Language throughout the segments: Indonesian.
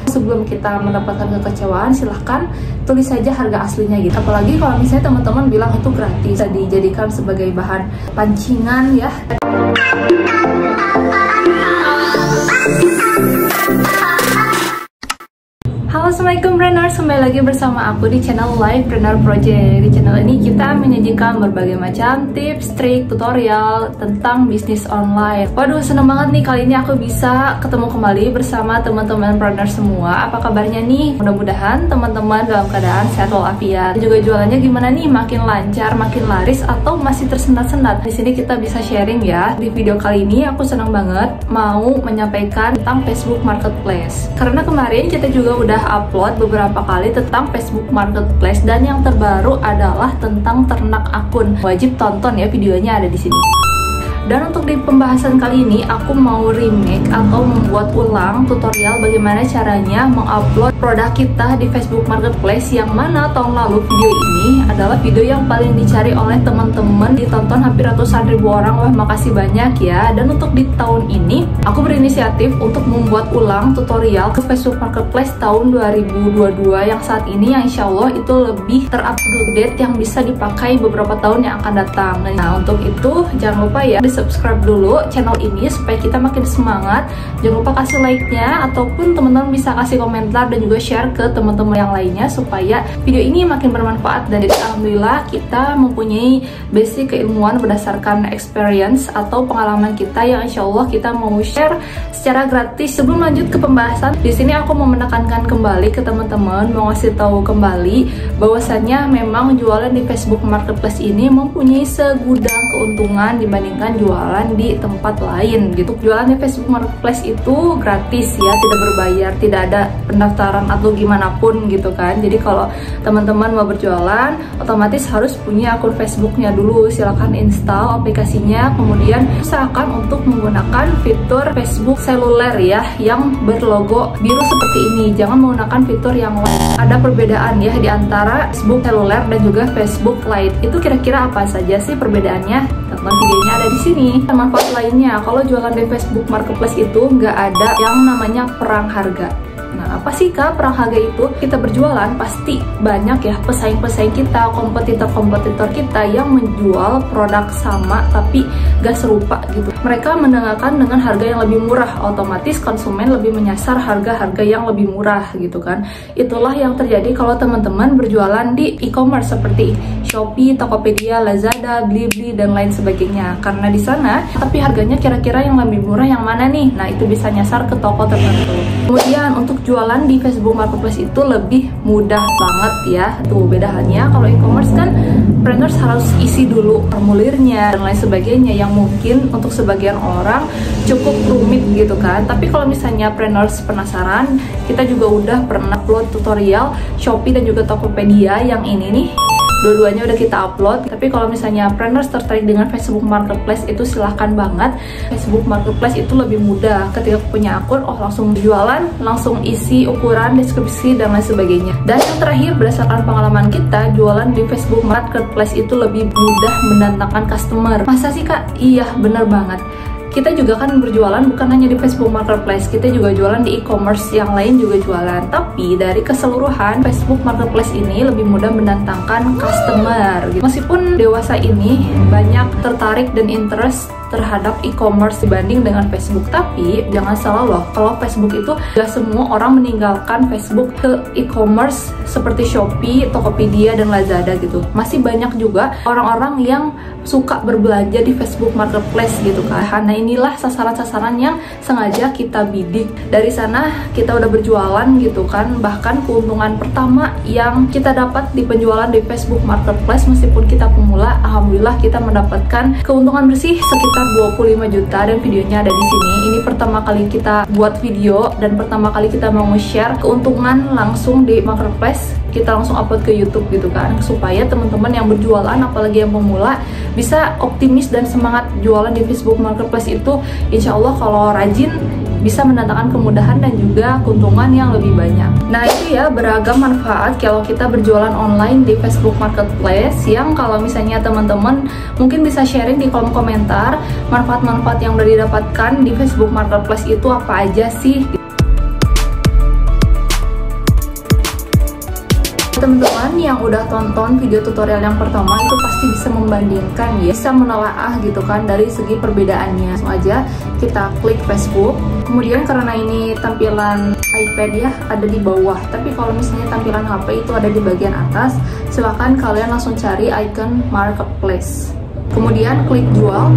Sebelum kita mendapatkan kekecewaan, silahkan tulis saja harga aslinya gitu. Apalagi kalau misalnya teman-teman bilang itu gratis, bisa dijadikan sebagai bahan pancingan ya. Halo, assalamualaikum branders, kembali lagi bersama aku di channel Livepreneur Project. Di channel ini kita menyajikan berbagai macam tips, trik, tutorial tentang bisnis online. Waduh, seneng banget nih kali ini aku bisa ketemu kembali bersama teman-teman branders semua. Apa kabarnya nih? Mudah-mudahan teman-teman dalam keadaan sehat walafiat. Juga jualannya gimana nih? Makin lancar, makin laris, atau masih tersendat-sendat? Di sini kita bisa sharing ya. Di video kali ini aku senang banget mau menyampaikan tentang Facebook Marketplace. Karena kemarin kita juga udah upload beberapa kali tentang Facebook Marketplace, dan yang terbaru adalah tentang ternak akun. Wajib tonton ya, videonya ada di sini. Dan untuk di pembahasan kali ini aku mau remake atau membuat ulang tutorial bagaimana caranya mengupload produk kita di Facebook Marketplace, yang mana tahun lalu video ini adalah video yang paling dicari oleh teman-teman, ditonton hampir ratusan ribu orang. Wah, makasih banyak ya. Dan untuk di tahun ini aku berinisiatif untuk membuat ulang tutorial ke Facebook Marketplace tahun 2022 yang saat ini, yang insya Allah itu lebih terupdate yang bisa dipakai beberapa tahun yang akan datang. Nah, untuk itu jangan lupa ya subscribe dulu channel ini supaya kita makin semangat. Jangan lupa kasih like-nya, ataupun teman-teman bisa kasih komentar dan juga share ke teman-teman yang lainnya supaya video ini makin bermanfaat. Dan jadi alhamdulillah kita mempunyai basic keilmuan berdasarkan experience atau pengalaman kita yang insya Allah kita mau share secara gratis. Sebelum lanjut ke pembahasan, di sini aku mau menekankan kembali ke teman-teman, mau ngasih tahu kembali bahwasannya memang jualan di Facebook Marketplace ini mempunyai segudang keuntungan dibandingkan jualan di tempat lain gitu. Jualan di Facebook Marketplace itu gratis ya, tidak berbayar, tidak ada pendaftaran atau gimana pun gitu kan. Jadi kalau teman-teman mau berjualan, otomatis harus punya akun Facebooknya dulu. Silahkan install aplikasinya, kemudian usahakan untuk menggunakan fitur Facebook seluler ya, yang berlogo biru seperti ini. Jangan menggunakan fitur yang lain. Ada perbedaan ya di antara Facebook seluler dan juga Facebook Lite. Itu kira-kira apa saja sih perbedaannya? Tonton videonya ada di sini. Manfaat lainnya, kalau jualan di Facebook Marketplace itu nggak ada yang namanya perang harga. Nah, apa sih Kak perang harga itu? Kita berjualan pasti banyak ya pesaing-pesaing kita, kompetitor-kompetitor kita yang menjual produk sama tapi gak serupa gitu. Mereka mendengarkan dengan harga yang lebih murah, otomatis konsumen lebih menyasar harga-harga yang lebih murah gitu kan. Itulah yang terjadi kalau teman-teman berjualan di e-commerce seperti Shopee, Tokopedia, Lazada, Blibli dan lain sebagainya. Karena di sana tapi harganya kira-kira yang lebih murah yang mana nih? Nah, itu bisa nyasar ke toko tertentu. Kemudian untuk jualan di Facebook Marketplace itu lebih mudah banget ya. Tuh beda halnya kalau e-commerce kan branders harus isi dulu formulirnya dan lain sebagainya, yang mungkin untuk sebagian orang cukup rumit gitu kan. Tapi kalau misalnya branders penasaran, kita juga udah pernah upload tutorial Shopee dan juga Tokopedia yang ini nih. Dua-duanya udah kita upload. Tapi kalau misalnya branders tertarik dengan Facebook Marketplace itu silahkan banget. Facebook Marketplace itu lebih mudah. Ketika punya akun, oh langsung jualan, langsung isi ukuran, deskripsi dan lain sebagainya. Dan yang terakhir, berdasarkan pengalaman kita, jualan di Facebook Marketplace itu lebih mudah mendatangkan customer. Masa sih Kak? Iya, bener banget. Kita juga kan berjualan bukan hanya di Facebook Marketplace, kita juga jualan di e-commerce yang lain juga jualan. Tapi dari keseluruhan, Facebook Marketplace ini lebih mudah mendatangkan customer gitu. Meskipun dewasa ini banyak tertarik dan interest terhadap e-commerce dibanding dengan Facebook, tapi jangan salah loh, kalau Facebook itu gak semua orang meninggalkan Facebook ke e-commerce seperti Shopee, Tokopedia dan Lazada gitu. Masih banyak juga orang-orang yang suka berbelanja di Facebook Marketplace gitu kan. Nah, inilah sasaran-sasaran yang sengaja kita bidik. Dari sana kita udah berjualan gitu kan. Bahkan keuntungan pertama yang kita dapat di penjualan di Facebook Marketplace, meskipun kita pemula, alhamdulillah kita mendapatkan keuntungan bersih sekitar 25 juta, dan videonya ada di sini. Ini pertama kali kita buat video dan pertama kali kita mau nge-share keuntungan langsung di Marketplace. Kita langsung upload ke YouTube gitu kan, supaya teman-teman yang berjualan, apalagi yang pemula, bisa optimis dan semangat jualan di Facebook Marketplace itu. Insya Allah kalau rajin bisa mendatangkan kemudahan dan juga keuntungan yang lebih banyak. Nah, itu ya beragam manfaat kalau kita berjualan online di Facebook Marketplace, yang kalau misalnya teman-teman mungkin bisa sharing di kolom komentar manfaat-manfaat yang udah didapatkan di Facebook Marketplace itu apa aja sih. teman-teman yang udah tonton video tutorial yang pertama itu pasti bisa membandingkan ya, bisa menelaah gitu kan dari segi perbedaannya. Langsung aja kita klik Facebook. Kemudian karena ini tampilan iPad ya, ada di bawah, tapi kalau misalnya tampilan HP itu ada di bagian atas, silahkan kalian langsung cari icon marketplace. Kemudian klik jual,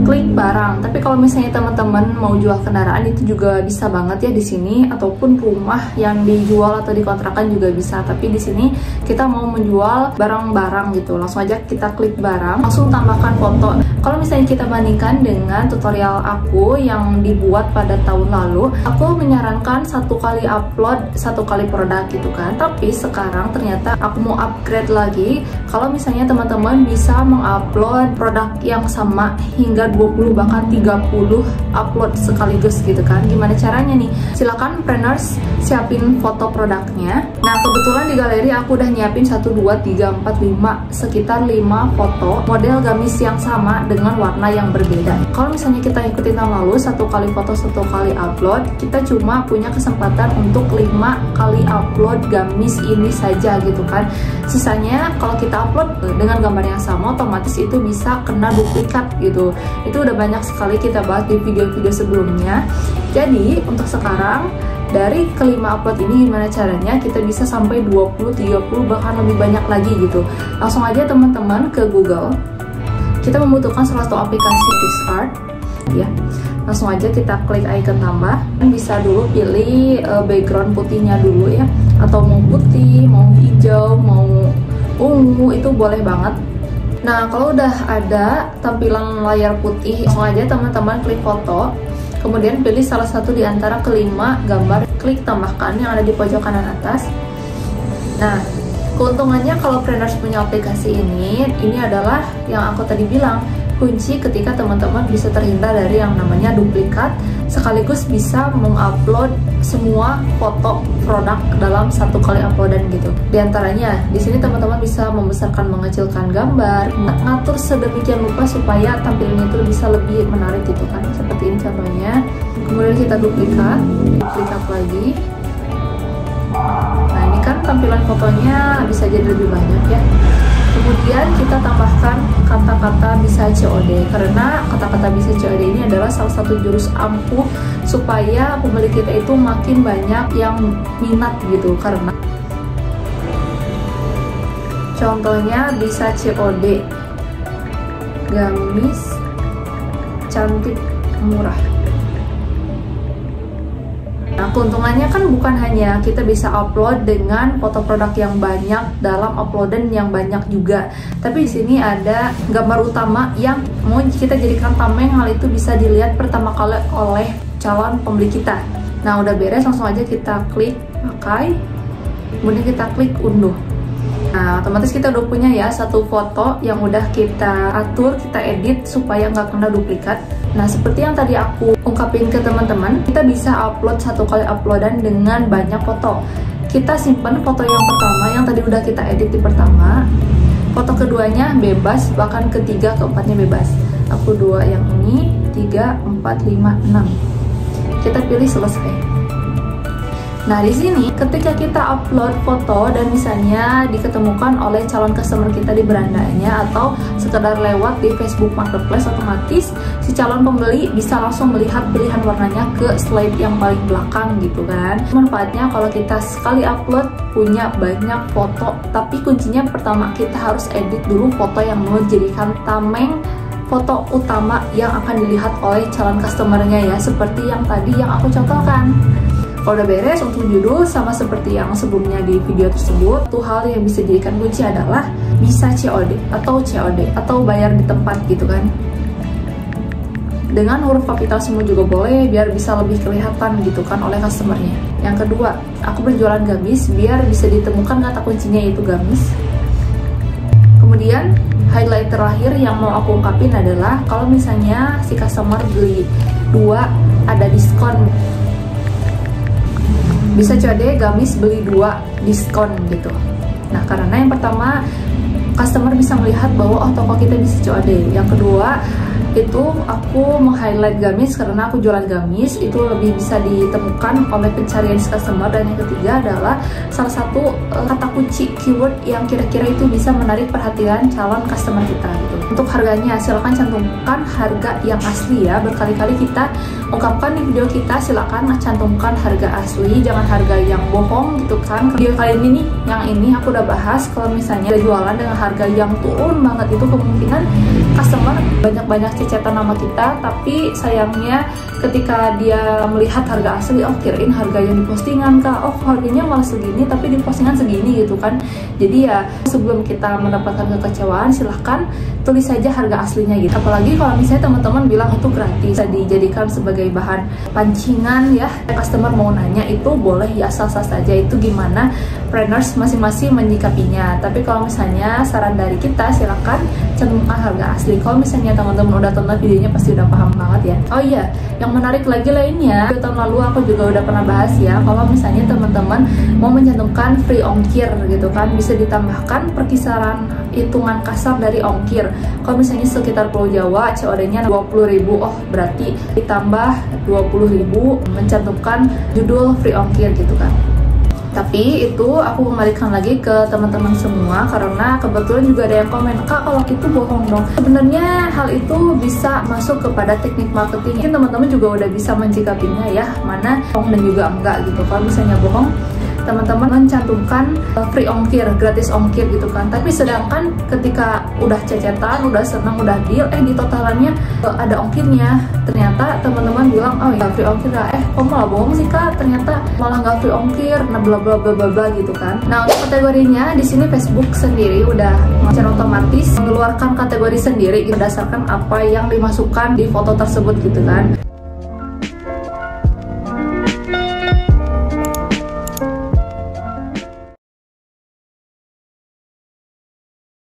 klik barang. Tapi kalau misalnya teman-teman mau jual kendaraan itu juga bisa banget ya di sini, ataupun rumah yang dijual atau dikontrakan juga bisa. Tapi di sini kita mau menjual barang-barang gitu. Langsung aja kita klik barang, langsung tambahkan foto. Kalau misalnya kita bandingkan dengan tutorial aku yang dibuat pada tahun lalu, aku menyarankan 1 kali upload 1 kali produk gitu kan. Tapi sekarang ternyata aku mau upgrade lagi. Kalau misalnya teman-teman bisa mengupload produk yang sama hingga 20 bahkan 30 upload sekaligus gitu kan. Gimana caranya nih? Silakan Preneurs siapin foto produknya. Nah, kebetulan di galeri aku udah nyiapin 1, 2, 3, 4, 5 sekitar 5 foto model gamis yang sama dengan warna yang berbeda. Kalau misalnya kita ikutin tahun lalu 1 kali foto 1 kali upload, kita cuma punya kesempatan untuk 5 kali upload gamis ini saja gitu kan. Sisanya kalau kita upload dengan gambar yang sama, otomatis itu bisa kena duplikat gitu. Itu udah banyak sekali kita bahas di video-video sebelumnya. Jadi untuk sekarang dari kelima upload ini gimana caranya kita bisa sampai 20, 30 bahkan lebih banyak lagi gitu. Langsung aja teman-teman ke Google. Kita membutuhkan salah satu aplikasi PicsArt ya. Langsung aja kita klik icon tambah. Bisa dulu pilih background putihnya dulu ya, atau mau putih, mau hijau, mau ungu, itu boleh banget. Nah, kalau udah ada tampilan layar putih, langsung aja teman-teman klik foto, kemudian pilih salah satu di antara kelima gambar, klik tambahkan yang ada di pojok kanan atas. Nah, keuntungannya kalau Preneurs punya aplikasi ini adalah yang aku tadi bilang, kunci ketika teman-teman bisa terhindar dari yang namanya duplikat, sekaligus bisa mengupload semua foto produk dalam 1 kali uploadan gitu. Di antaranya, di sini teman-teman bisa membesarkan, mengecilkan gambar, ngatur sedemikian rupa supaya tampilannya itu bisa lebih menarik gitu kan. Seperti ini contohnya. Kemudian kita duplikat lagi. Nah, ini kan tampilan fotonya bisa jadi lebih banyak ya. Kemudian kita tambahkan kata-kata bisa COD, karena kata-kata bisa COD ini adalah salah satu jurus ampuh supaya pembeli kita itu makin banyak yang minat gitu. Karena contohnya bisa COD, gamis cantik murah. Nah, keuntungannya kan bukan hanya kita bisa upload dengan foto produk yang banyak dalam uploadan yang banyak juga, tapi di sini ada gambar utama yang mau kita jadikan tameng. Hal itu bisa dilihat pertama kali oleh calon pembeli kita. Nah, udah beres, langsung aja kita klik pakai, kemudian kita klik unduh. Nah, otomatis kita udah punya ya 1 foto yang udah kita atur, kita edit supaya nggak kena duplikat. Nah, seperti yang tadi aku ungkapin ke teman-teman, kita bisa upload 1 kali uploadan dengan banyak foto. Kita simpan foto yang pertama yang tadi udah kita edit di pertama, foto keduanya bebas, bahkan ketiga, keempatnya bebas. Aku 2 yang ini, 3, 4, 5, 6. Kita pilih selesai. Nah, di sini ketika kita upload foto dan misalnya diketemukan oleh calon customer kita di berandanya atau sekedar lewat di Facebook Marketplace, otomatis si calon pembeli bisa langsung melihat pilihan warnanya ke slide yang paling belakang gitu kan. Manfaatnya kalau kita sekali upload punya banyak foto, tapi kuncinya pertama kita harus edit dulu foto yang mau dijadikan tameng foto utama yang akan dilihat oleh calon customernya ya, seperti yang tadi yang aku contohkan. Kalau udah beres untuk judul, sama seperti yang sebelumnya di video tersebut, satu hal yang bisa dijadikan kunci adalah bisa COD atau bayar di tempat gitu kan. Dengan huruf kapital semua juga boleh, biar bisa lebih kelihatan gitu kan oleh customernya. Yang kedua, aku berjualan gamis, biar bisa ditemukan kata kuncinya yaitu gamis. Kemudian highlight terakhir yang mau aku ungkapin adalah kalau misalnya si customer beli 2 ada diskon, bisa COD gamis beli 2 diskon gitu. Nah, karena yang pertama customer bisa melihat bahwa oh, toko kita bisa COD. Yang kedua, itu aku meng-highlight gamis karena aku jualan gamis, itu lebih bisa ditemukan oleh pencarian customer. Dan yang ketiga adalah salah satu kata kunci keyword yang kira-kira itu bisa menarik perhatian calon customer kita gitu. Untuk harganya silahkan cantumkan harga yang asli ya, berkali-kali kita ungkapkan di video kita, silahkan cantumkan harga asli, jangan harga yang bohong gitu kan. Video kali ini nih, yang ini aku udah bahas kalau misalnya jualan dengan harga yang turun banget, itu kemungkinan customer banyak-banyak cecetan nama kita, tapi sayangnya ketika dia melihat harga asli, oh kirain harga yang di postingan kak, oh harganya malah segini tapi di postingan segini gitu kan. Jadi ya sebelum kita mendapatkan kekecewaan, silahkan tulis saja harga aslinya gitu. Apalagi kalau misalnya teman-teman bilang itu gratis, bisa dijadikan sebagai bahan pancingan ya, customer mau nanya itu boleh ya, sah-sah saja, itu gimana planners masing-masing menyikapinya. Tapi kalau misalnya saran dari kita, silahkan cantumkan harga asli. Kalau misalnya teman-teman udah tonton videonya pasti udah paham banget ya. Oh iya, yang menarik lagi lainnya, tahun lalu aku juga udah pernah bahas ya, kalau misalnya teman-teman mau mencantumkan free ongkir gitu kan, bisa ditambahkan perkisaran hitungan kasar dari ongkir. Kalau misalnya sekitar Pulau Jawa COD-nya 20.000, oh berarti ditambah 20.000 mencantumkan judul free ongkir gitu kan. Tapi itu aku kembalikan lagi ke teman-teman semua karena kebetulan juga ada yang komen, kak kalau itu bohong dong. Sebenarnya hal itu bisa masuk kepada teknik marketing. Mungkin teman-teman juga udah bisa mencikapinya ya, mana bohong dan juga enggak gitu. Kalau misalnya bohong, teman-teman mencantumkan free ongkir, gratis ongkir gitu kan. Tapi sedangkan ketika udah cecetan, udah senang, udah deal, di totalannya ada ongkirnya. Ternyata teman-teman bilang, oh ya free ongkir lah, kok malah bohong sih kak, ternyata malah nggak free ongkir, nah bla bla bla bla bla gitu kan. Nah untuk kategorinya di sini Facebook sendiri udah secara otomatis mengeluarkan kategori sendiri berdasarkan apa yang dimasukkan di foto tersebut gitu kan.